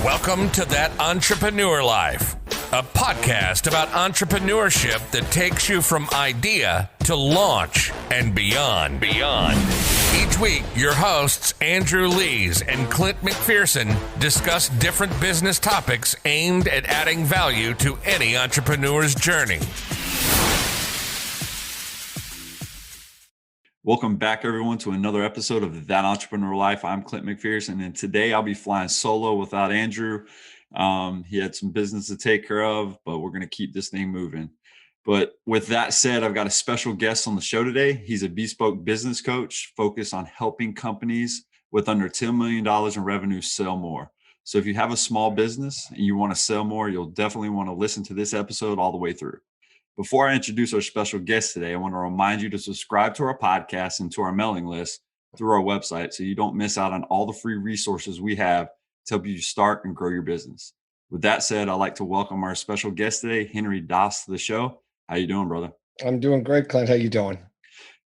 Welcome to That Entrepreneur Life, a podcast about entrepreneurship that takes you from idea to launch and beyond. Each week, your hosts, Andrew Lees and Clint McPherson, discuss different business topics aimed at adding value to any entrepreneur's journey. Welcome back, everyone, to another episode of That Entrepreneur Life. I'm Clint McPherson, and today I'll be flying solo without Andrew. He had some business to take care of, but we're going to keep this thing moving. But with that said, I've got a special guest on the show today. He's a bespoke business coach focused on helping companies with under $10 million in revenue sell more. So if you have a small business and you want to sell more, you'll definitely want to listen to this episode all the way through. Before I introduce our special guest today, I want to remind you to subscribe to our podcast and to our mailing list through our website so you don't miss out on all the free resources we have to help you start and grow your business. With that said, I'd like to welcome our special guest today, Henry Daas, to the show. How you doing, brother? I'm doing great, Clint. How you doing?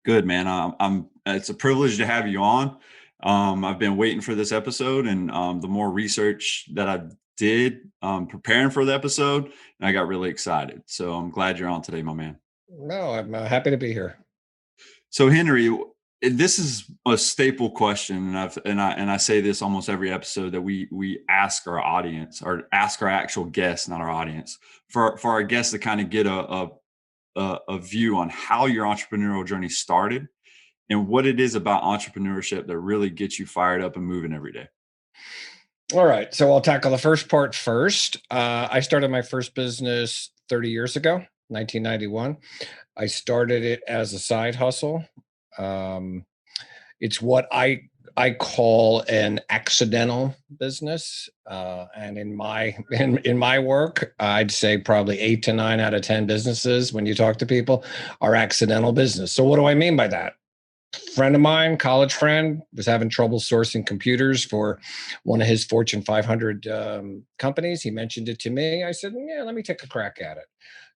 Good, man. It's a privilege to have you on. I've been waiting for this episode, and the more research that I did preparing for the episode, and I got really excited. So I'm glad you're on today, my man. No, I'm happy to be here. So Henry, this is a staple question, and I say this almost every episode, that we ask our audience, or ask our actual guests, not our audience, for our guests to kind of get a view on how your entrepreneurial journey started and what it is about entrepreneurship that really gets you fired up and moving every day. All right. So I'll tackle the first part first. I started my first business 30 years ago, 1991. I started it as a side hustle. It's what I call an accidental business. And in my work, I'd say probably 8 to 9 out of 10 businesses, when you talk to people, are accidental business. So what do I mean by that? Friend of mine, college friend, was having trouble sourcing computers for one of his Fortune 500 companies. He mentioned it to me. I said, yeah, let me take a crack at it.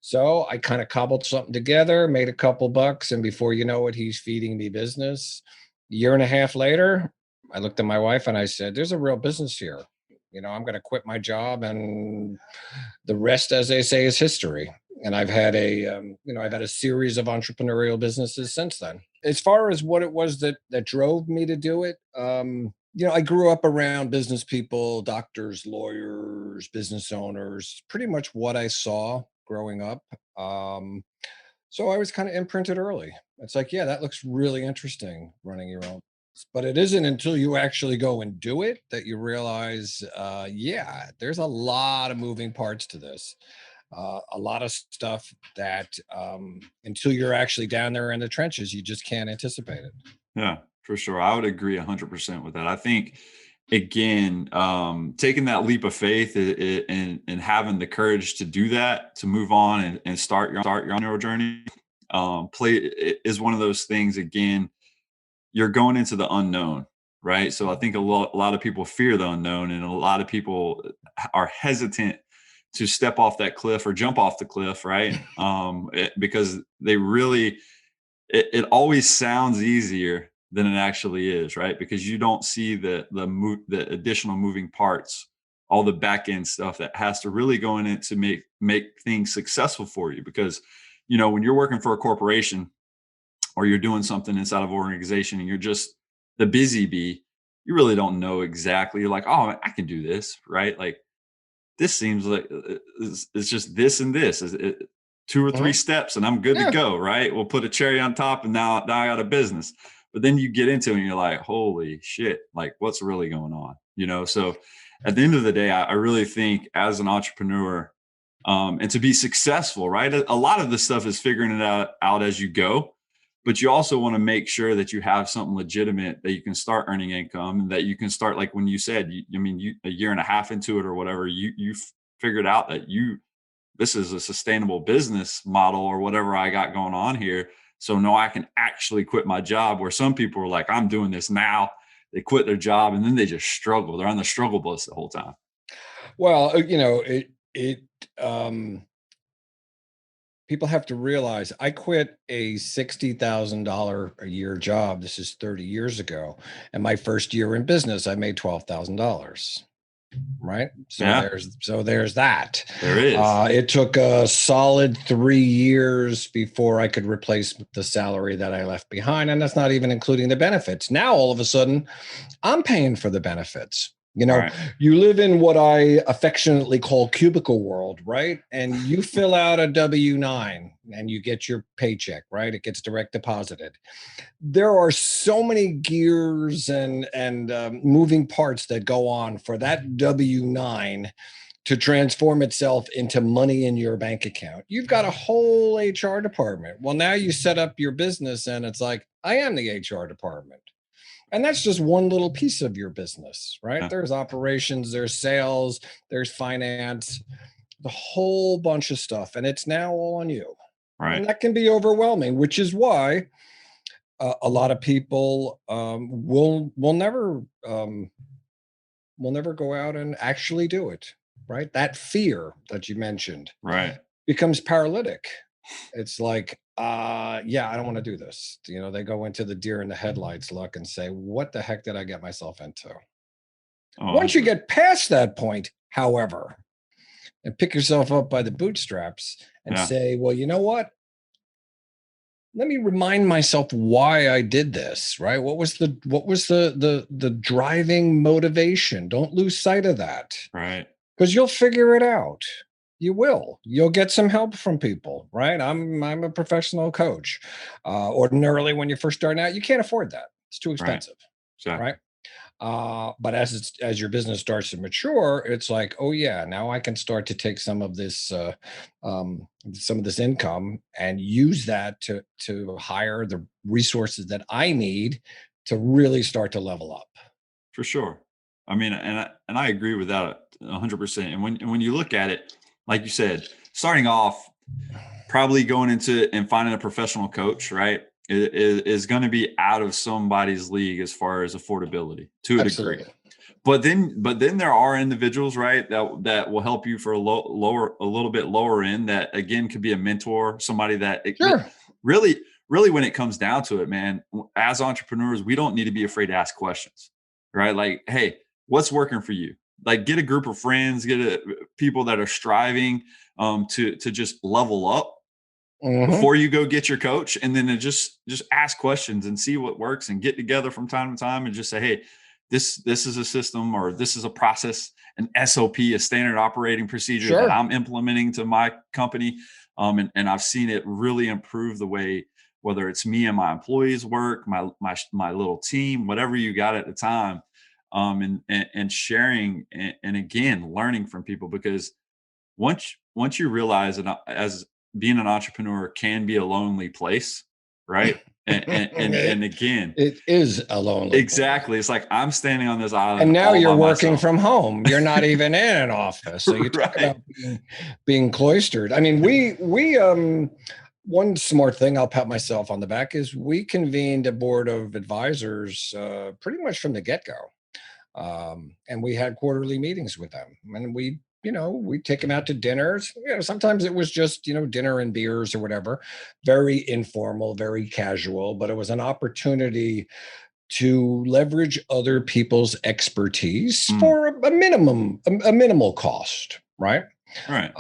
So I kind of cobbled something together, made a couple bucks, and before you know it, he's feeding me business. A year and a half later, I looked at my wife and I said, there's a real business here. I'm going to quit my job, and the rest, as they say, is history. And I've had a series of entrepreneurial businesses since then. As far as what it was that drove me to do it, I grew up around business people, doctors, lawyers, business owners, pretty much what I saw growing up. So I was kind of imprinted early. It's like, yeah, that looks really interesting, running your own. But it isn't until you actually go and do it that you realize, there's a lot of moving parts to this. A lot of stuff that until you're actually down there in the trenches, you just can't anticipate it. Yeah, for sure. I would agree 100% with that. I think, again, taking that leap of faith and having the courage to do that, to move on and start your entrepreneurial journey, is one of those things. Again, you're going into the unknown, right? So I think a lot of people fear the unknown, and a lot of people are hesitant to step off that cliff or jump off the cliff, right? Because they really, it always sounds easier than it actually is, right? Because you don't see the additional moving parts, all the back end stuff that has to really go in it to make things successful for you. Because, when you're working for a corporation or you're doing something inside of an organization and you're just the busy bee, you really don't know exactly. You're like, oh, I can do this, right? Like, this seems like it's just this and this is 2 or 3 steps and I'm good to go. Right. We'll put a cherry on top and now I got a business. But then you get into it and you're like, holy shit, like what's really going on? So at the end of the day, I really think as an entrepreneur, and to be successful, right? A lot of this stuff is figuring it out as you go. But you also want to make sure that you have something legitimate that you can start earning income, and that you can start, like when you said, a year and a half into it or whatever, you figured out that this is a sustainable business model or whatever I got going on here. So no, I can actually quit my job, where some people are like, I'm doing this now. They quit their job and then they just struggle. They're on the struggle bus the whole time. Well, people have to realize I quit a $60,000 a year job. This is 30 years ago. And my first year in business, I made $12,000. Right. Yeah. There's that. There is. It took a solid 3 years before I could replace the salary that I left behind. And that's not even including the benefits. Now, all of a sudden, I'm paying for the benefits. Right. You live in what I affectionately call cubicle world, right? And you fill out a W-9 and you get your paycheck, right? It gets direct deposited. There are so many gears and moving parts that go on for that W-9 to transform itself into money in your bank account. You've got a whole HR department. Well, now you set up your business and it's like, I am the HR department. And that's just one little piece of your business, right? Yeah. There's operations, there's sales, there's finance, the whole bunch of stuff. And it's now all on you. Right. And that can be overwhelming, which is why a lot of people will never go out and actually do it, right? That fear that you mentioned Right. becomes paralytic. It's like, yeah, I don't want to do this. They go into the deer in the headlights look and say, what the heck did I get myself into? Once you get past that point, however, and pick yourself up by the bootstraps and say, well, you know what? Let me remind myself why I did this, right? What was the driving motivation? Don't lose sight of that. Right. Because you'll figure it out. You will. You'll get some help from people, right? I'm a professional coach. Ordinarily, when you're first starting out, you can't afford that. It's too expensive, right? But as your business starts to mature, it's like, oh yeah, now I can start to take some of this income and use that to hire the resources that I need to really start to level up. For sure. I mean, and I agree with that 100%. And when you look at it, like you said, starting off, probably going into and finding a professional coach, right, is going to be out of somebody's league as far as affordability to a degree. But then there are individuals, right, that will help you for a little bit lower end. That again could be a mentor, somebody that really when it comes down to it, man, as entrepreneurs, we don't need to be afraid to ask questions, right? Like, hey, what's working for you? Like, get a group of friends, people that are striving to just level up before you go get your coach, and then just ask questions and see what works, and get together from time to time and just say, hey, this is a system, or this is a process, an SOP, a standard operating procedure that I'm implementing to my company. And I've seen it really improve the way, whether it's me and my employees work, my little team, whatever you got at the time. And sharing and again, learning from people, because once you realize that as being an entrepreneur can be a lonely place, right? And again, it is a lonely exactly place. It's like I'm standing on this island, and now you're working from home. You're not even in an office, so you talk about being cloistered. I mean, we one smart thing, I'll pat myself on the back, is we convened a board of advisors pretty much from the get-go. And we had quarterly meetings with them, and we take them out to dinners. Sometimes it was just, dinner and beers or whatever, very informal, very casual, but it was an opportunity to leverage other people's expertise for a minimal cost, right? Right.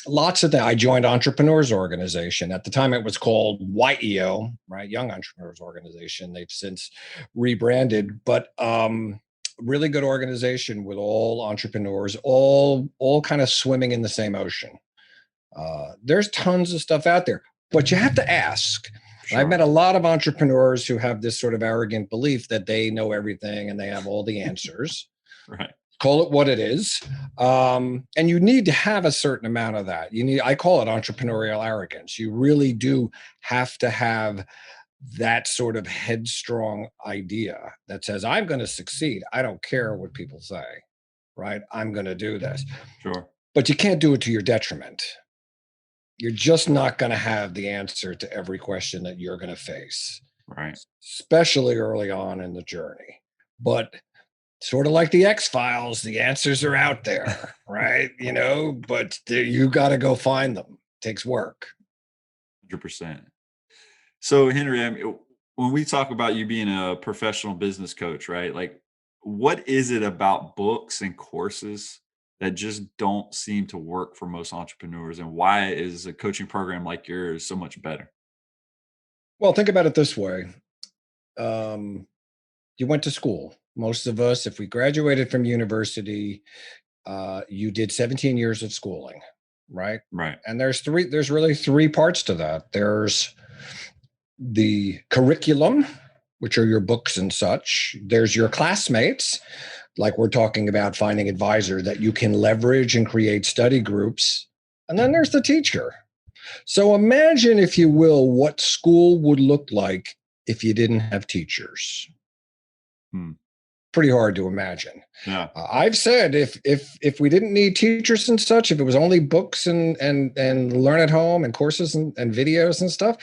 Lots of that. I joined Entrepreneurs Organization. At the time, it was called YEO, right? Young Entrepreneurs Organization. They've since rebranded, but really good organization with all entrepreneurs, all kind of swimming in the same ocean. There's tons of stuff out there, but you have to ask. Sure. I've met a lot of entrepreneurs who have this sort of arrogant belief that they know everything and they have all the answers. Right. Call it what it is. And you need to have a certain amount of that. I call it entrepreneurial arrogance. You really do have to have that sort of headstrong idea that says, I'm going to succeed. I don't care what people say, right? I'm going to do this. Sure. But you can't do it to your detriment. You're just not going to have the answer to every question that you're going to face. Right. Especially early on in the journey. But sort of like the X-Files, the answers are out there, right? But you got to go find them. It takes work. 100%. So Henry, when we talk about you being a professional business coach, right? Like, what is it about books and courses that just don't seem to work for most entrepreneurs, and why is a coaching program like yours so much better? Well, think about it this way. Um, you went to school. Most of us, if we graduated from university, you did 17 years of schooling, right? Right. And there's really three parts to that. There's the curriculum, which are your books and such. There's your classmates, like we're talking about finding advisor that you can leverage and create study groups. And then there's the teacher. So imagine, if you will, what school would look like if you didn't have teachers. Hmm. Pretty hard to imagine. Yeah. I've said if we didn't need teachers and such, if it was only books and learn at home and courses and videos and stuff,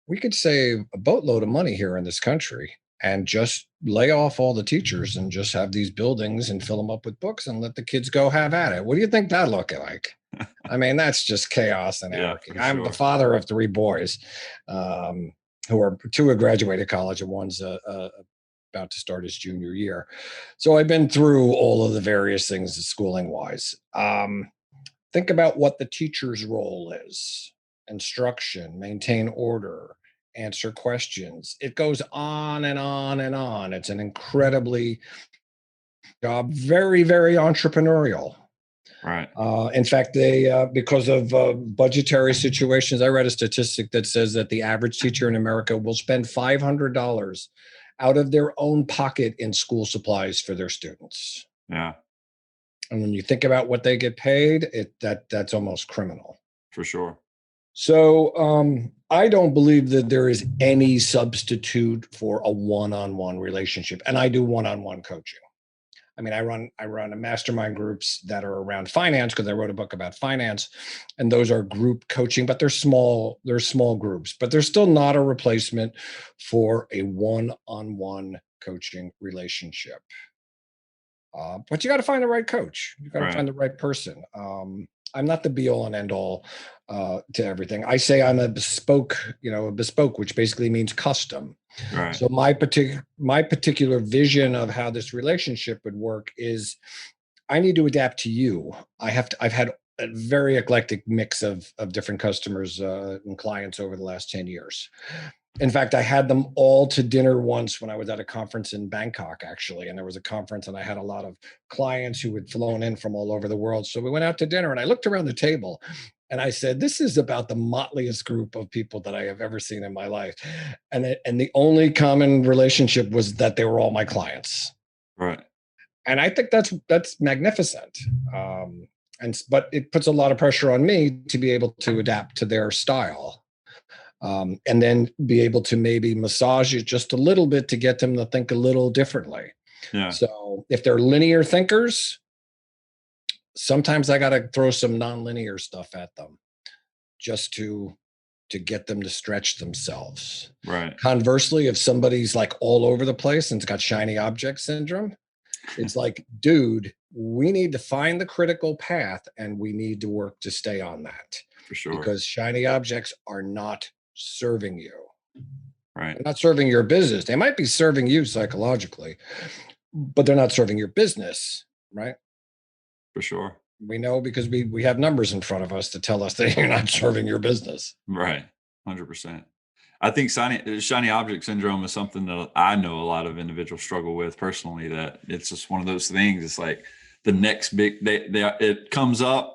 we could save a boatload of money here in this country and just lay off all the teachers and just have these buildings and fill them up with books and let the kids go have at it. What do you think that look like? I mean, that's just chaos and anarchy. for I'm the sure. father of three boys, who are two have graduated college and one's about to start his junior year. So I've been through all of the various things schooling wise. Think about what the teacher's role is: instruction, maintain order, answer questions. It goes on and on and on. It's an incredibly job, very, very entrepreneurial. Right. In fact, they because of budgetary situations, I read a statistic that says that the average teacher in America will spend $500 out of their own pocket in school supplies for their students. Yeah. And when you think about what they get paid, that's almost criminal. For sure. So I don't believe that there is any substitute for a one-on-one relationship, and I do one-on-one coaching. I mean, I run a mastermind groups that are around finance because I wrote a book about finance, and those are group coaching, but they're small groups, but they're still not a replacement for a one-on-one coaching relationship. But you got to find the right coach. You got to Right. find the right person. I'm not the be all and end all to everything. I say I'm a bespoke, which basically means custom. Right. So my particular vision of how this relationship would work is I need to adapt to you. I've had a very eclectic mix of different customers and clients over the last 10 years. In fact, I had them all to dinner once when I was at a conference in Bangkok, actually. And there was a conference and I had a lot of clients who had flown in from all over the world. So we went out to dinner and I looked around the table and I said, this is about the motleyest group of people that I have ever seen in my life. And the only common relationship was that they were all my clients. Right. And I think that's magnificent. But it puts a lot of pressure on me to be able to adapt to their style. And then be able to maybe massage it just a little bit to get them to think a little differently. Yeah. So if they're linear thinkers, sometimes I got to throw some nonlinear stuff at them just to get them to stretch themselves. Right. Conversely, if somebody's like all over the place and it's got shiny object syndrome, it's like, dude, we need to find the critical path and we need to work to stay on that. For sure. Because shiny objects are not serving you. Right. They're not serving your business. They might be serving you psychologically, but they're not serving your business, right? For sure. We know because we have numbers in front of us to tell us that you're not serving your business. Right. 100%. I think shiny object syndrome is something that I know a lot of individuals struggle with personally, that it's just one of those things. It's like the next big, it comes up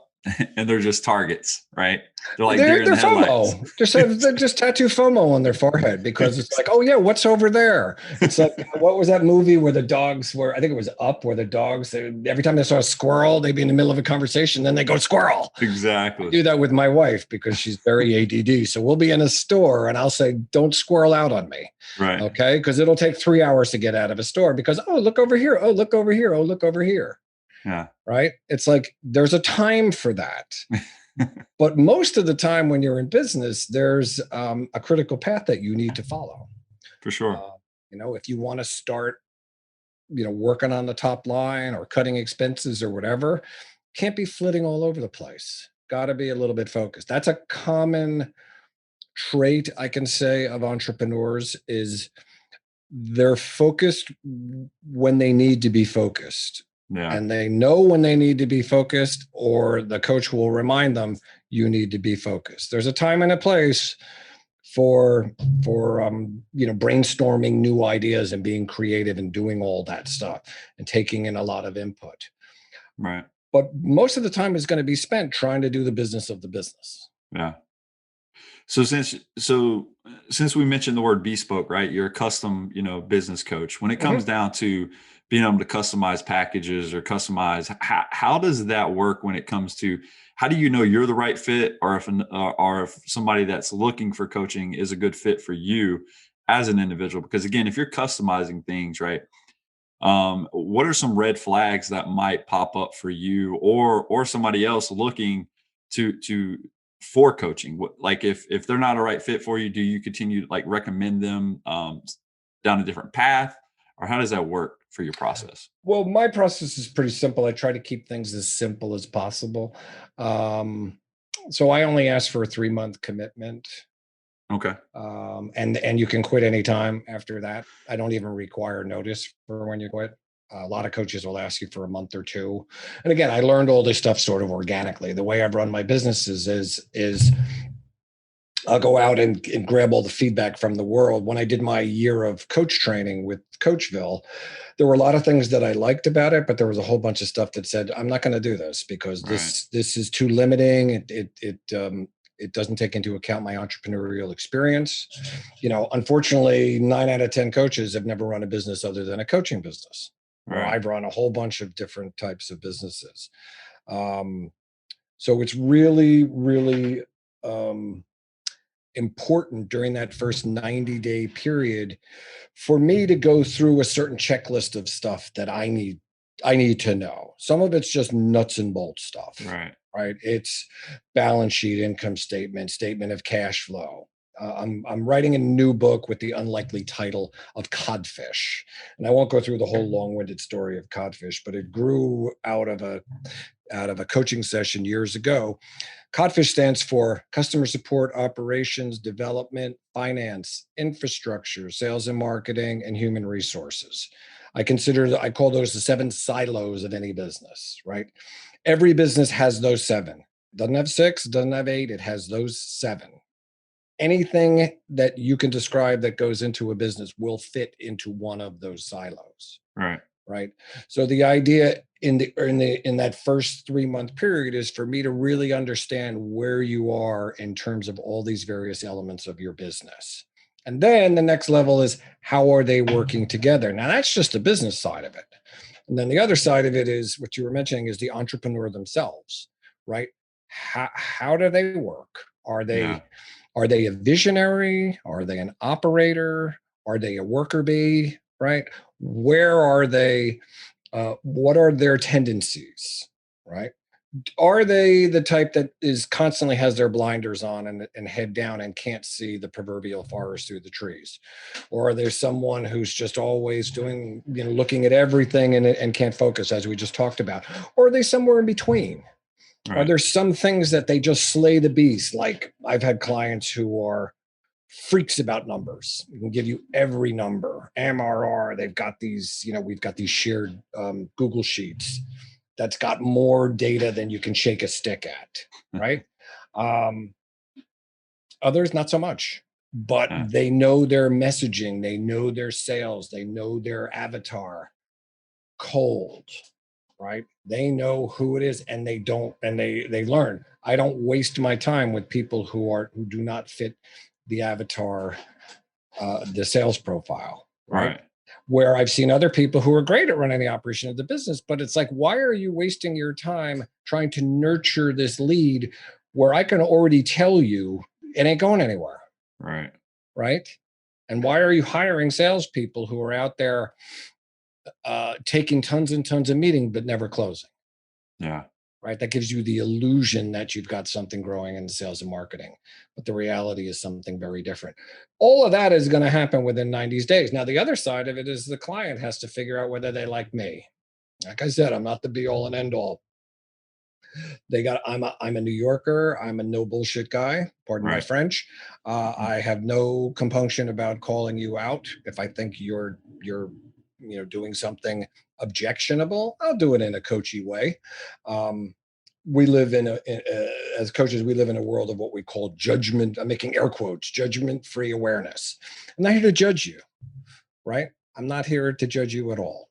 and they're just targets, right? They're like they're deer in the headlights. FOMO. They just tattoo FOMO on their forehead because it's like, oh yeah, what's over there? It's like, what was that movie where the dogs were? I think it was Up, where the dogs, every time they saw a squirrel, they'd be in the middle of a conversation, then they go squirrel. Exactly. I do that with my wife because she's very ADD. So we'll be in a store and I'll say, don't squirrel out on me. Right. Okay. Because it'll take 3 hours to get out of a store because, oh, look over here. Oh, look over here. Oh, look over here. Yeah. Right. It's like there's a time for that. But most of the time when you're in business, there's a critical path that you need to follow. For sure. If you want to start, working on the top line or cutting expenses or whatever, can't be flitting all over the place. Got to be a little bit focused. That's a common trait I can say of entrepreneurs is they're focused when they need to be focused. Yeah. And they know when they need to be focused, or the coach will remind them, you need to be focused. There's a time and a place for brainstorming new ideas and being creative and doing all that stuff and taking in a lot of input. Right. But most of the time is going to be spent trying to do the business of the business. Yeah. So since we mentioned the word bespoke, right? You're a custom, business coach. When it comes down to being able to customize packages or customize, how does that work when it comes to how do you know you're the right fit, or if somebody that's looking for coaching is a good fit for you as an individual? Because again, if you're customizing things, right? What are some red flags that might pop up for you or somebody else looking to for coaching? Like if they're not a right fit for you, do you continue to like recommend them down a different path, or how does that work for your process? Well, my process is pretty simple. I try to keep things as simple as possible. So I only ask for a 3-month commitment. Okay. And you can quit anytime after that. I don't even require notice for when you quit. A lot of coaches will ask you for a month or two. And again, I learned all this stuff sort of organically. The way I've run my businesses is I'll go out and grab all the feedback from the world. When I did my year of coach training with Coachville, there were a lot of things that I liked about it, but there was a whole bunch of stuff that said, I'm not going to do this because this is too limiting. It doesn't take into account my entrepreneurial experience. Unfortunately, 9 out of 10 coaches have never run a business other than a coaching business. Where I've run a whole bunch of different types of businesses. So it's really, really important during that first 90-day period for me to go through a certain checklist of stuff that I need to know. Some of it's just nuts and bolts stuff. Right. It's balance sheet, income statement, statement of cash flow. I'm writing a new book with the unlikely title of CODFISH. And I won't go through the whole long-winded story of CODFISH, but it grew out of a coaching session years ago. CODFISH stands for Customer Support, Operations, Development, Finance, Infrastructure, Sales and Marketing, and Human Resources. I call those the 7 silos of any business, right? Every business has those 7. It doesn't have 6, it doesn't have 8, it has those 7. Anything that you can describe that goes into a business will fit into one of those silos. Right. So the idea in that first 3-month period is for me to really understand where you are in terms of all these various elements of your business. And then the next level is how are they working together? Now that's just the business side of it. And then the other side of it is what you were mentioning is the entrepreneur themselves, right? How do they work? Are they a visionary? Are they an operator? Are they a worker bee? Right? Where are they? What are their tendencies? Right? Are they the type that is constantly has their blinders on and head down and can't see the proverbial forest through the trees? Or are there someone who's just always doing, looking at everything and can't focus, as we just talked about? Or are they somewhere in between? Are there some things that they just slay the beast? Like I've had clients who are freaks about numbers. We can give you every number, MRR. They've got these, we've got these shared Google Sheets that's got more data than you can shake a stick at, right? Others, not so much, but they know their messaging, they know their sales, they know their avatar cold, right? They know who it is and they learn. I don't waste my time with people who do not fit the avatar, the sales profile, right? Where I've seen other people who are great at running the operation of the business, but it's like, why are you wasting your time trying to nurture this lead where I can already tell you it ain't going anywhere? Right. And why are you hiring salespeople who are out there taking tons and tons of meetings, but never closing? Right. That gives you the illusion that you've got something growing in sales and marketing, but the reality is something very different. All of that is going to happen within 90 days. Now, the other side of it is the client has to figure out whether they like me. Like I said, I'm not the be all and end all. I'm a New Yorker. I'm a no bullshit guy. Pardon my Right. French. I have no compunction about calling you out if I think you're doing something objectionable. I'll do it in a coachy way. We live as coaches, we live in a world of what we call judgment. I'm making air quotes, judgment-free awareness. I'm not here to judge you, right? I'm not here to judge you at all.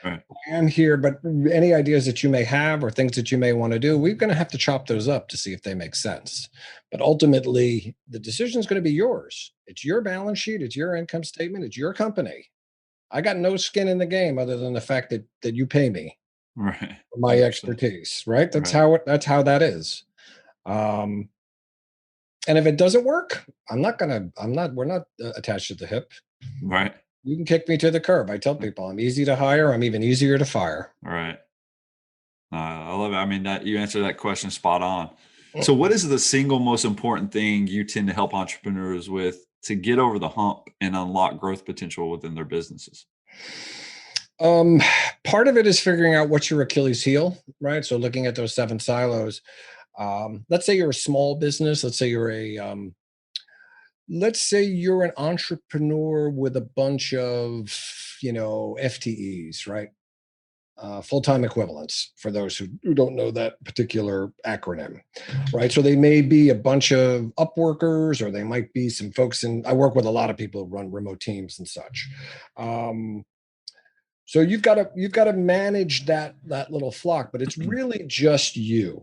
Right. I am here, but any ideas that you may have or things that you may want to do, we're going to have to chop those up to see if they make sense. But ultimately, the decision is going to be yours. It's your balance sheet. It's your income statement. It's your company. I got no skin in the game other than the fact that you pay me Right. for my 100%. expertise, right? That's Right. how that is. And if it doesn't work, we're not attached at the hip. Right. You can kick me to the curb. I tell people I'm easy to hire. I'm even easier to fire. Right. I love it. I mean, that you answered that question spot on. So what is the single most important thing you tend to help entrepreneurs with to get over the hump and unlock growth potential within their businesses? Part of it is figuring out what's your Achilles heel, right? So looking at those 7 silos. Let's say you're a small business. Let's say you're an entrepreneur with a bunch of, FTEs, right? Full-time equivalents for those who don't know that particular acronym, right? So they may be a bunch of Upworkers, or they might be some folks I work with a lot of people who run remote teams and such. So you've got to manage that little flock, but it's really just you,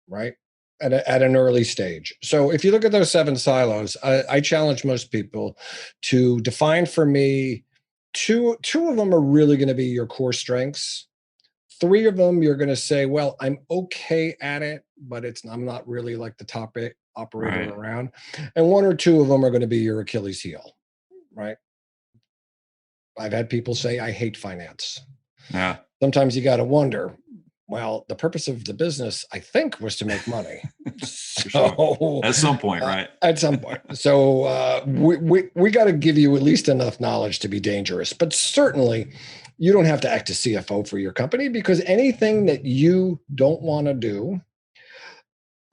right? At an early stage. So if you look at those 7 silos, I challenge most people to define for me two of them are really going to be your core strengths. 3 of them you're going to say, well, I'm okay at it, but I'm not really like the top operator Right. around. And 1 or 2 of them are going to be your Achilles heel, right? I've had people say, I hate finance. Yeah. Sometimes you got to wonder, well, the purpose of the business, I think, was to make money. Sure. At some point, right? At some point. So we got to give you at least enough knowledge to be dangerous. But certainly, you don't have to act as CFO for your company, because anything that you don't want to do,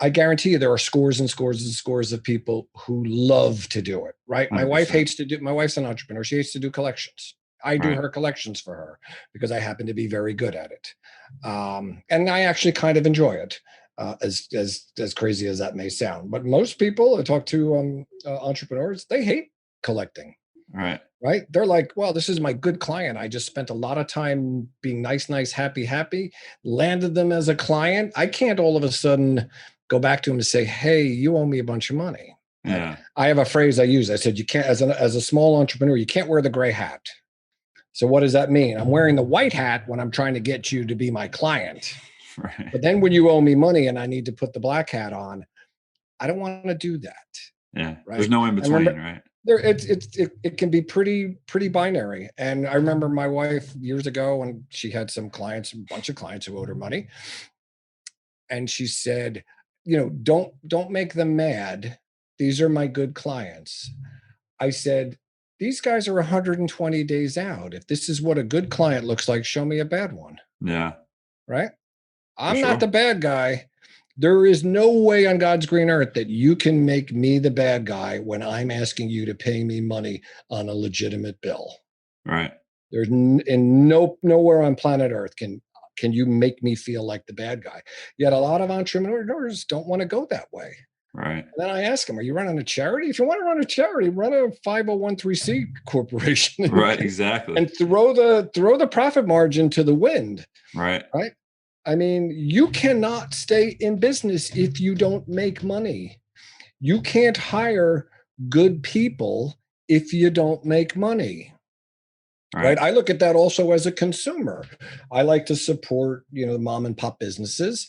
I guarantee you there are scores and scores and scores of people who love to do it, right? 100%. My wife's an entrepreneur. She hates to do collections. I do Right. her collections for her because I happen to be very good at it. And I actually kind of enjoy it, as crazy as that may sound. But most people I talk to, entrepreneurs, they hate collecting. Right. Right? They're like, well, this is my good client. I just spent a lot of time being nice, happy, landed them as a client. I can't all of a sudden go back to him and say, hey, you owe me a bunch of money. Yeah. I have a phrase I use. I said, you can't, as a small entrepreneur, you can't wear the gray hat. So what does that mean? I'm wearing the white hat when I'm trying to get you to be my client. Right. But then when you owe me money and I need to put the black hat on, I don't want to do that. Yeah. Right. There's no in between, right? It can be pretty binary. And I remember my wife years ago when she had a bunch of clients who owed her money. And she said, don't make them mad. These are my good clients. I said, these guys are 120 days out. If this is what a good client looks like, show me a bad one. Yeah. Right? I'm sure. not the bad guy. There is no way on God's green earth that you can make me the bad guy when I'm asking you to pay me money on a legitimate bill. Right. There's nowhere on planet Earth can you make me feel like the bad guy. Yet a lot of entrepreneurs don't want to go that way. Right. And then I ask them, are you running a charity? If you want to run a charity, run a 501(c) corporation. Right. Exactly. And throw the profit margin to the wind. Right. Right. I mean, you cannot stay in business if you don't make money. You can't hire good people if you don't make money. Right. I look at that also as a consumer. I like to support, mom and pop businesses.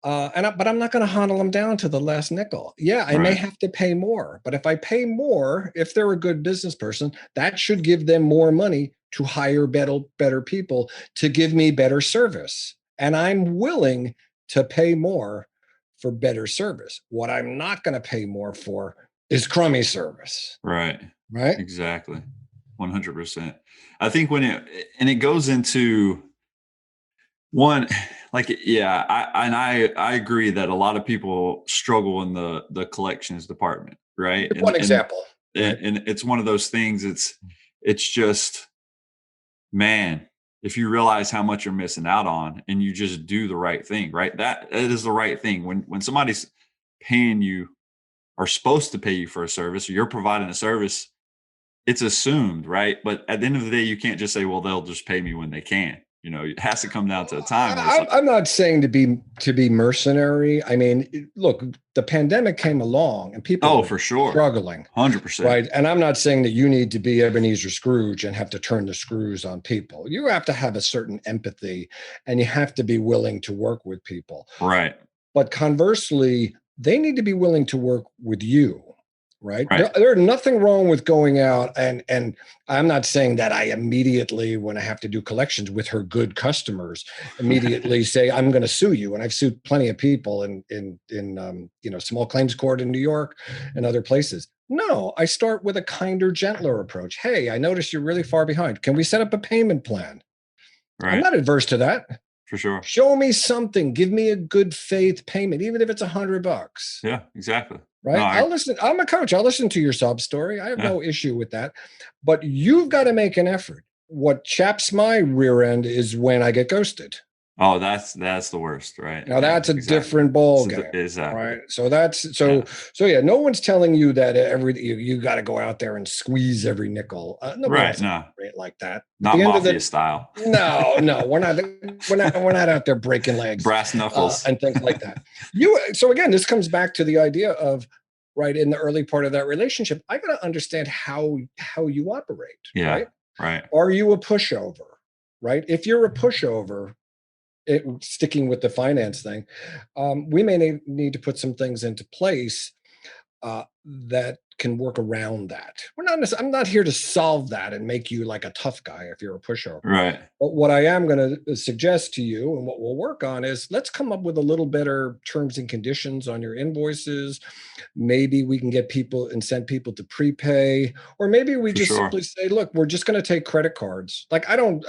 But I'm not going to huddle them down to the last nickel. Yeah, I may have to pay more, but if I pay more, if they're a good business person, that should give them more money to hire better people to give me better service. And I'm willing to pay more for better service. What I'm not going to pay more for is crummy service. Right. Right. Exactly. 100%. I think it goes into one, Like, yeah, I agree that a lot of people struggle in the collections department, right? One example, right? And it's one of those things. It's just, man, if you realize how much you're missing out on and you just do the right thing, right? That is the right thing. When somebody's paying you or supposed to pay you for a service, or you're providing a service, it's assumed, right? But at the end of the day, you can't just say, well, they'll just pay me when they can. It has to come down to a time where it's like, I'm not saying to be mercenary. I mean, look, the pandemic came along and people were for sure, struggling, 100%, right? And I'm not saying that you need to be Ebenezer Scrooge and have to turn the screws on people. You have to have a certain empathy, and you have to be willing to work with people, right? But conversely, they need to be willing to work with you. Right. Right. There's nothing wrong with going out and I'm not saying that I immediately, when I have to do collections with her good customers, immediately say I'm going to sue you. And I've sued plenty of people in small claims court in New York and other places. No, I start with a kinder, gentler approach. Hey, I noticed you're really far behind. Can we set up a payment plan? Right. I'm not adverse to that. For sure. Show me something. Give me a good faith payment, even if it's $100. Yeah, exactly. Right. I'll listen. I'm a coach. I'll listen to your sob story. I have no issue with that. But you've got to make an effort. What chaps my rear end is when I get ghosted. Oh, that's the worst, right? Now that's a different ball game. Exactly. Right. So yeah, no one's telling you that you got to go out there and squeeze every nickel. Right. No. Like that. Not mafia style. No, we're not out there breaking legs, brass knuckles, and things like that. So again, this comes back to the idea of, right, in the early part of that relationship, I got to understand how you operate. Yeah. Right. Are you a pushover? Right. If you're a pushover, sticking with the finance thing, we may need to put some things into place that can work around that. I'm not here to solve that and make you like a tough guy if you're a pushover. Right. But what I am going to suggest to you, and what we'll work on, is let's come up with a little better terms and conditions on your invoices. Maybe we can get people and send people to prepay, or maybe we simply say, look, we're just going to take credit cards. Like I don't.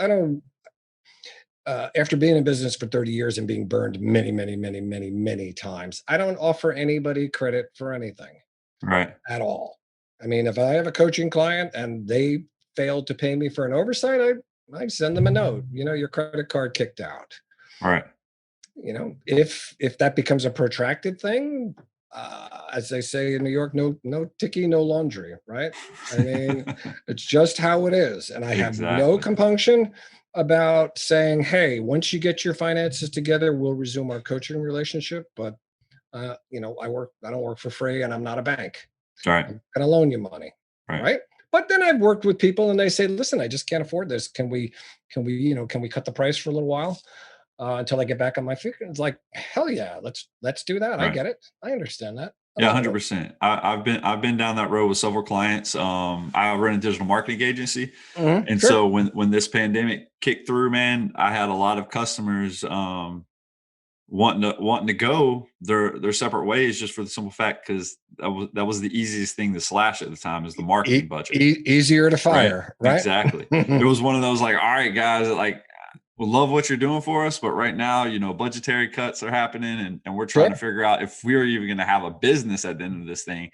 After being in business for 30 years and being burned many, many, many, many, many times, I don't offer anybody credit for anything. Right. At all. I mean, if I have a coaching client and they failed to pay me for an oversight, I send them a note. Your credit card kicked out. Right. If that becomes a protracted thing, as they say in New York, no ticky, no laundry. Right. I mean, it's just how it is, and I have no compunction about saying, hey, once you get your finances together, we'll resume our coaching relationship. But I don't work for free, and I'm not a bank. Right. I'm going to loan you money. Right. But then I've worked with people and they say, listen, I just can't afford this. Can we cut the price for a little while until I get back on my feet? It's like, hell yeah, let's do that. Right. I get it. I understand that. Yeah, 100%. I've been down that road with several clients. I run a digital marketing agency. Mm-hmm. And so when this pandemic kicked through, man, I had a lot of customers wanting to go their separate ways, just for the simple fact, because that was the easiest thing to slash at the time, is the marketing budget. Easier to fire, right? Exactly. It was one of those like, all right, guys, like, we love what you're doing for us, but right now, budgetary cuts are happening, and we're trying to figure out if we're even going to have a business at the end of this thing.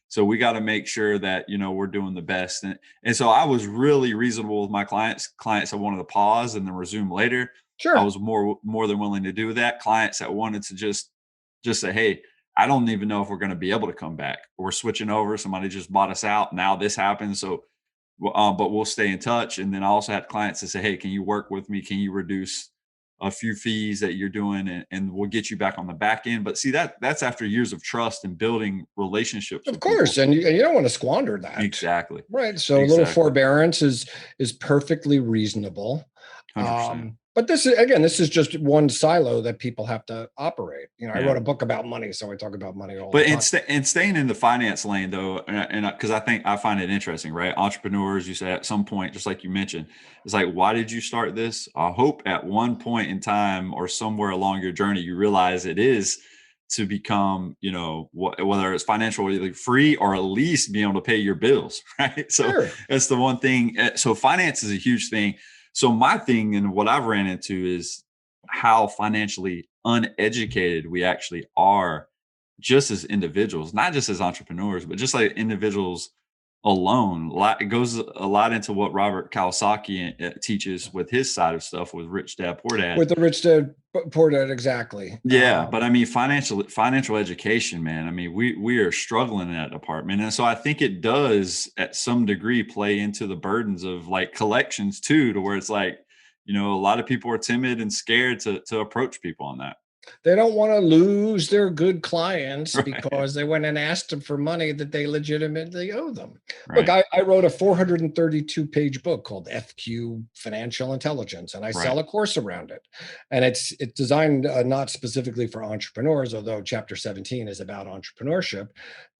So we got to make sure that, we're doing the best. And so I was really reasonable with my clients. Clients I wanted to pause and then resume later. Sure. I was more than willing to do that. Clients that wanted to just say, hey, I don't even know if we're going to be able to come back. We're switching over. Somebody just bought us out. Now this happens. So, but we'll stay in touch. And then I also had clients that say, hey, can you work with me? Can you reduce a few fees that you're doing, and we'll get you back on the back end? But see, that's after years of trust and building relationships. Of course. And you don't want to squander that. Exactly. Right. So a little forbearance is perfectly reasonable. 100%. But this is just one silo that people have to operate. I wrote a book about money, so I talk about money all the time. But staying in the finance lane, though, and because I find it interesting, right? Entrepreneurs, you say at some point, just like you mentioned, it's like, why did you start this? I hope at one point in time or somewhere along your journey, you realize it is to become, whether it's financially free or at least be able to pay your bills, right? So that's the one thing. So finance is a huge thing. So my thing and what I've ran into is, how financially uneducated we actually are, just as individuals, not just as entrepreneurs, but just like individuals alone. It goes a lot into what Robert Kiyosaki teaches with his side of stuff with Rich Dad Poor Dad. With the Rich Dad Poor Dad, exactly. Yeah, but I mean, financial education, man. I mean, we are struggling in that department, and so I think it does, at some degree, play into the burdens of like collections too, to where it's like, a lot of people are timid and scared to approach people on that. They don't want to lose their good clients Right. because they went and asked them for money that they legitimately owe them. Right. Look, I wrote a 432-page book called FQ Financial Intelligence, and I sell a course around it. And it's designed not specifically for entrepreneurs, although chapter 17 is about entrepreneurship,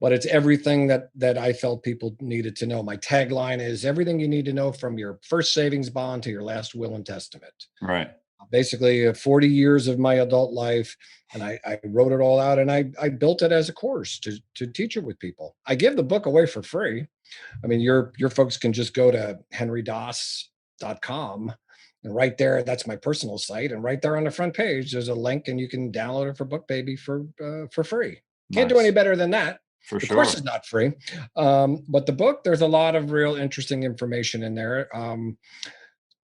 but it's everything that I felt people needed to know. My tagline is everything you need to know from your first savings bond to your last will and testament. Right. Basically 40 years of my adult life. And I wrote it all out, and I built it as a course to teach it with people. I give the book away for free. I mean, your folks can just go to henrydaas.com, and right there, that's my personal site. And right there on the front page, there's a link, and you can download it for BookBaby for free. Can't do any better than that. For the sure. course is not free. But the book, there's a lot of real interesting information in there.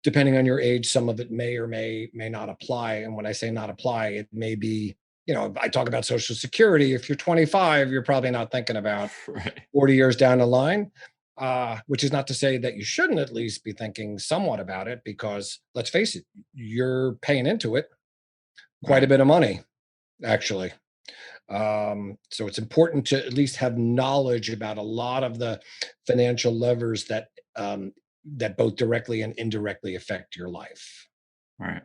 Depending on your age, some of it may or may not apply. And when I say not apply, it may be, I talk about Social Security. If you're 25, you're probably not thinking about 40 years down the line, which is not to say that you shouldn't at least be thinking somewhat about it, because let's face it, you're paying into it quite a bit of money, actually. So it's important to at least have knowledge about a lot of the financial levers that both directly and indirectly affect your life. Right.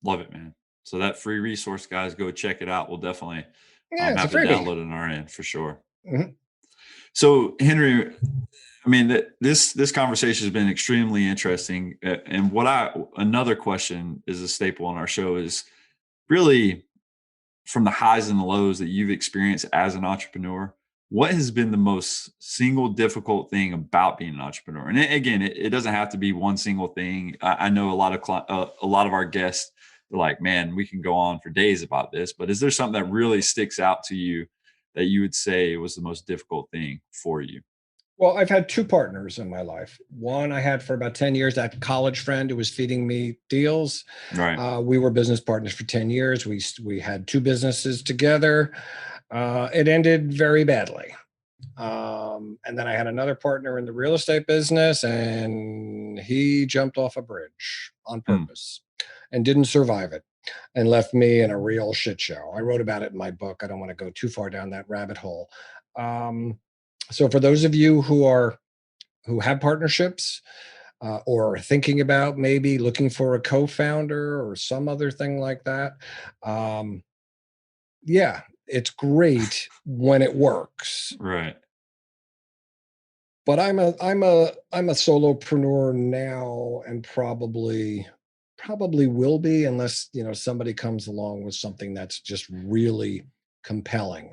Love it, man. So that free resource, guys, go check it out. We'll definitely have to download it on our end for sure. Mm-hmm. So Henry, I mean, this conversation has been extremely interesting. And another question is a staple on our show is really, from the highs and the lows that you've experienced as an entrepreneur, what has been the most single difficult thing about being an entrepreneur? And again, it doesn't have to be one single thing. I know a lot of our guests are like, man, we can go on for days about this, but is there something that really sticks out to you that you would say was the most difficult thing for you? Well, I've had two partners in my life. One I had for about 10 years, that college friend who was feeding me deals. Right. We were business partners for 10 years. We had two businesses together. It ended very badly. And then I had another partner in the real estate business, and he jumped off a bridge on purpose and didn't survive it, and left me in a real shit show. I wrote about it in my book. I don't want to go too far down that rabbit hole. So for those of you who have partnerships, or are thinking about maybe looking for a co-founder or some other thing like that, yeah, it's great when it works. Right. But I'm a solopreneur now, and probably will be, unless somebody comes along with something that's just really compelling.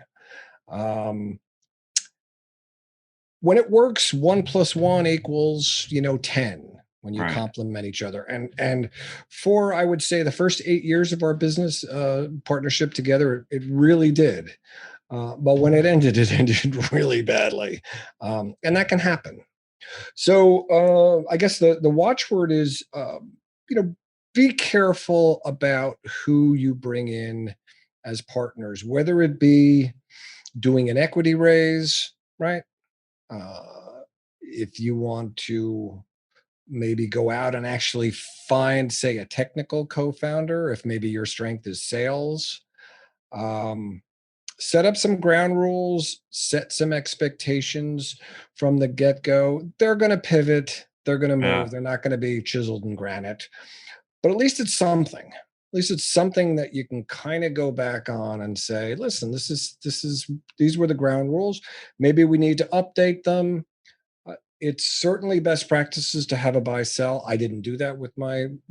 When it works, 1 + 1 = 10. When you complement each other, and for, I would say, the first 8 years of our business partnership together, it really did. But when it ended really badly, and that can happen. So I guess the watchword is, be careful about who you bring in as partners, whether it be doing an equity raise, right? If you want to maybe go out and actually find, say, a technical co-founder, if maybe your strength is sales, set up some ground rules, set some expectations from the get-go. They're going to pivot. They're going to move. Yeah. They're not going to be chiseled in granite, but at least it's something. At least it's something that you can kind of go back on and say, listen, these were the ground rules. Maybe we need to update them. It's certainly best practices to have a buy sell. I didn't do that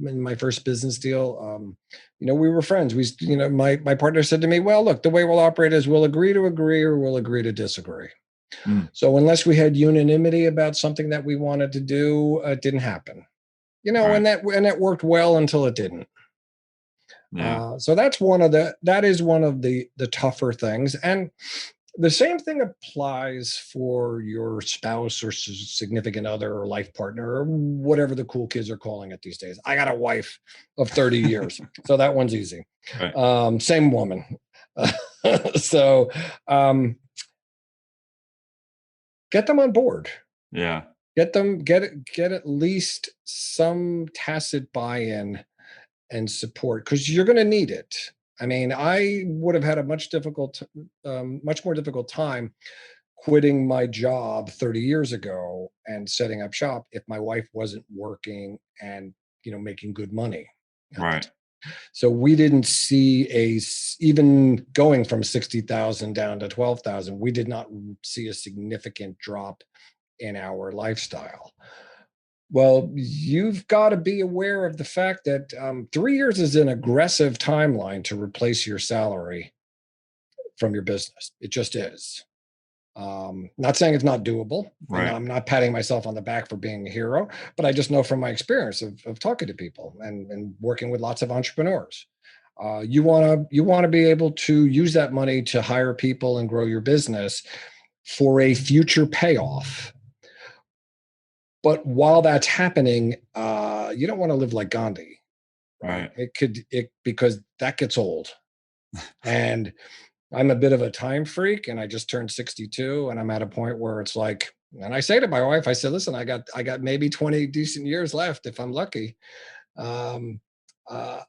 in my first business deal. We were friends. My partner said to me, well, look, the way we'll operate is we'll agree to agree, or we'll agree to disagree. So unless we had unanimity about something that we wanted to do, it didn't happen. And that worked well until it didn't. Yeah. So that is one of the tougher things. And the same thing applies for your spouse or significant other or life partner or whatever the cool kids are calling it these days. I got a wife of 30 years, so that one's easy. Right. Same woman. So get them on board. Yeah. Get at least some tacit buy-in and support, because you're going to need it. I mean, I would have had a much more difficult time quitting my job 30 years ago and setting up shop if my wife wasn't working and making good money at the Right. time. So we didn't see even going from 60,000 down to 12,000. We did not see a significant drop in our lifestyle. Well, you've got to be aware of the fact that 3 years is an aggressive timeline to replace your salary from your business. It just is. Not saying it's not doable. Right. And I'm not patting myself on the back for being a hero, but I just know from my experience of talking to people and working with lots of entrepreneurs. You want to be able to use that money to hire people and grow your business for a future payoff. But while that's happening, you don't want to live like Gandhi, right? Because that gets old. And I'm a bit of a time freak, and I just turned 62, and I'm at a point where it's like, and I say to my wife, I said, listen, I got maybe 20 decent years left if I'm lucky. I'm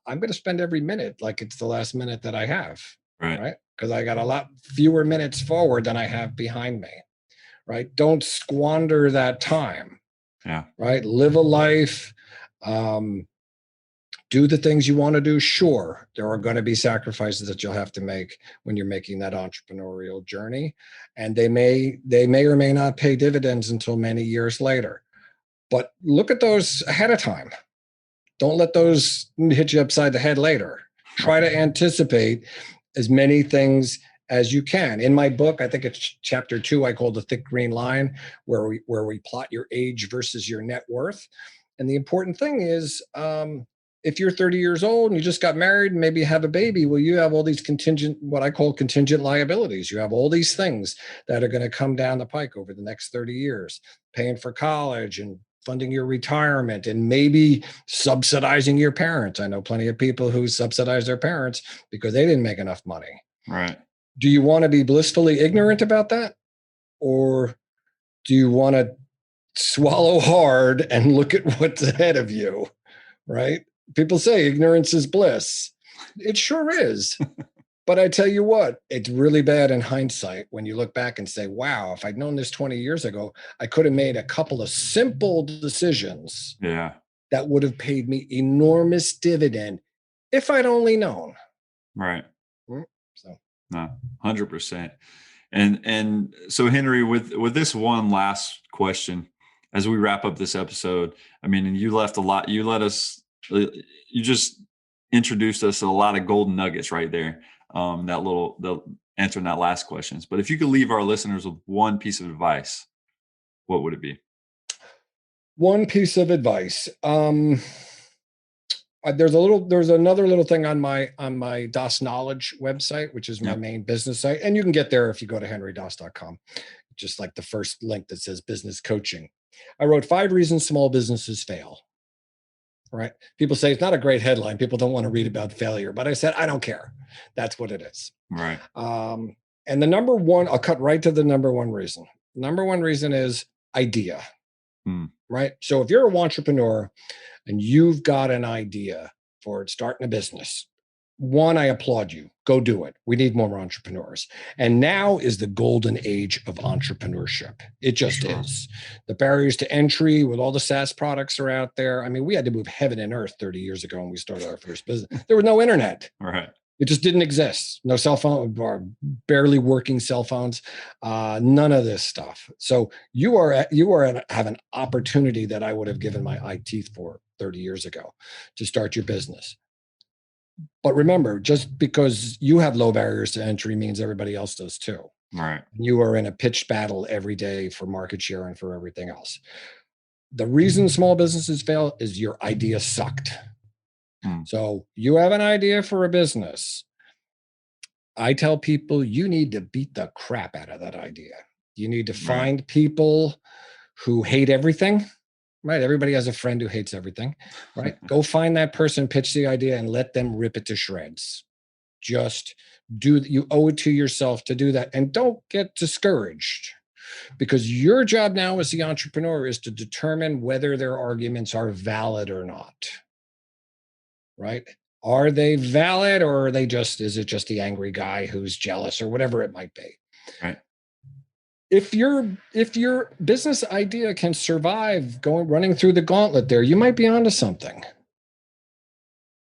going to spend every minute like it's the last minute that I have, right? Because I got a lot fewer minutes forward than I have behind me, right? Don't squander that time. Yeah. Right. Live a life. Do the things you want to do. Sure, there are going to be sacrifices that you'll have to make when you're making that entrepreneurial journey, and they may or may not pay dividends until many years later. But look at those ahead of time. Don't let those hit you upside the head later. Try to anticipate as many things as you can. In my book, I think it's chapter 2, I call The Thick Green Line, where we plot your age versus your net worth. And the important thing is, if you're 30 years old and you just got married and maybe have a baby, well, you have all these what I call contingent liabilities. You have all these things that are going to come down the pike over the next 30 years, paying for college and funding your retirement and maybe subsidizing your parents. I know plenty of people who subsidize their parents because they didn't make enough money. Right. Do you want to be blissfully ignorant about that? Or do you want to swallow hard and look at what's ahead of you, right? People say ignorance is bliss. It sure is. But I tell you what, it's really bad in hindsight when you look back and say, wow, if I'd known this 20 years ago, I could have made a couple of simple decisions that would have paid me enormous dividend if I'd only known. Right. So. No, 100%. And so Henry, with this one last question, as we wrap up this episode, I mean, and you left a lot, you just introduced us to a lot of golden nuggets right there. The answering that last questions. But if you could leave our listeners with one piece of advice, what would it be? One piece of advice. There's another little thing on my Daas Knowledge website, which is my main business site. And you can get there if you go to henrydaas.com, just like the first link that says business coaching. I wrote 5 reasons small businesses fail. Right? People say it's not a great headline. People don't want to read about failure, but I said, I don't care. That's what it is. Right. And the number one, I'll cut right to the number one reason. Number one reason is idea. Right? So if you're an entrepreneur and you've got an idea for starting a business, one, I applaud you. Go do it. We need more entrepreneurs. And now is the golden age of entrepreneurship. It just is. The barriers to entry with all the SaaS products are out there. I mean, we had to move heaven and earth 30 years ago when we started our first business. There was no internet. Right. It just didn't exist. No cell phone, or barely working cell phones, none of this stuff. So you have an opportunity that I would have given my eye teeth for 30 years ago to start your business. But remember, just because you have low barriers to entry means everybody else does too. Right. You are in a pitched battle every day for market share and for everything else. The reason small businesses fail is your idea sucked. So you have an idea for a business. I tell people you need to beat the crap out of that idea. You need to find people who hate everything, right? Everybody has a friend who hates everything, right? Go find that person, pitch the idea, and let them rip it to shreds. Just you owe it to yourself to do that. And don't get discouraged, because your job now as the entrepreneur is to determine whether their arguments are valid or not, right? Are they valid, or are they is it just the angry guy who's jealous or whatever it might be? Right. If your business idea can survive running through the gauntlet there, you might be onto something.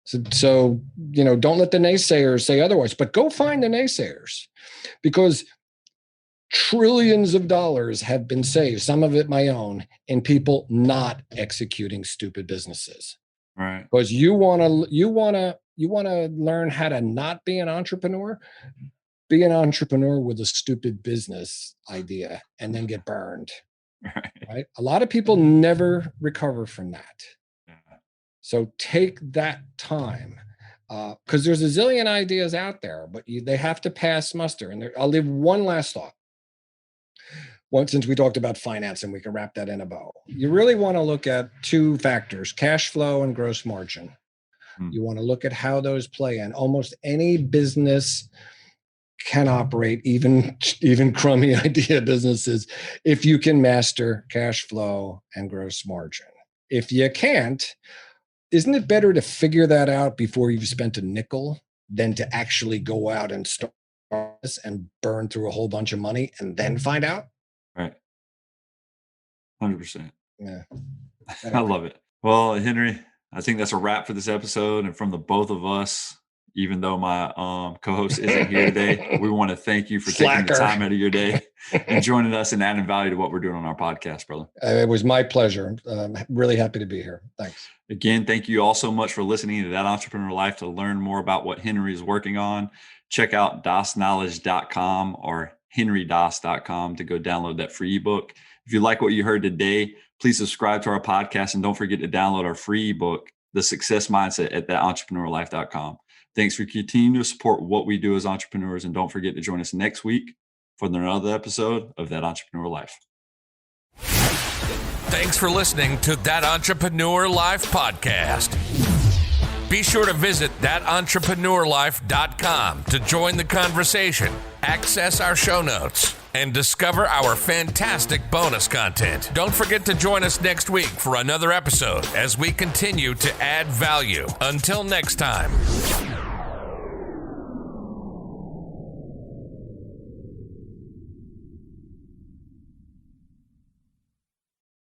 So don't let the naysayers say otherwise, but go find the naysayers, because trillions of dollars have been saved, some of it my own, in people not executing stupid businesses. Right. Because you want to learn how to not be an entrepreneur. Be an entrepreneur with a stupid business idea and then get burned. Right? A lot of people never recover from that. So take that time, because there's a zillion ideas out there, but they have to pass muster. And I'll leave one last thought. Since we talked about finance, and we can wrap that in a bow. You really want to look at two factors: cash flow and gross margin. You want to look at how those play in. Almost any business can operate, even crummy idea businesses, if you can master cash flow and gross margin. If you can't, isn't it better to figure that out before you've spent a nickel than to actually go out and start this and burn through a whole bunch of money and then find out? Right. 100%. Yeah. I love it. Well, Henry, I think that's a wrap for this episode. And from the both of us, even though my co-host isn't here today, we want to thank you for taking the time out of your day and joining us and adding value to what we're doing on our podcast, brother. It was my pleasure. I'm really happy to be here. Thanks. Again, thank you all so much for listening to That Entrepreneur Life. To learn more about what Henry is working on, check out dasknowledge.com or henrydaas.com to go download that free ebook. If you like what you heard today, please subscribe to our podcast, and don't forget to download our free ebook, The Success Mindset, at thatentrepreneurlife.com. Thanks for continuing to support what we do as entrepreneurs, and don't forget to join us next week for another episode of That Entrepreneur Life. Thanks for listening to That Entrepreneur Life podcast. Be sure to visit thatentrepreneurlife.com to join the conversation, access our show notes, and discover our fantastic bonus content. Don't forget to join us next week for another episode as we continue to add value. Until next time.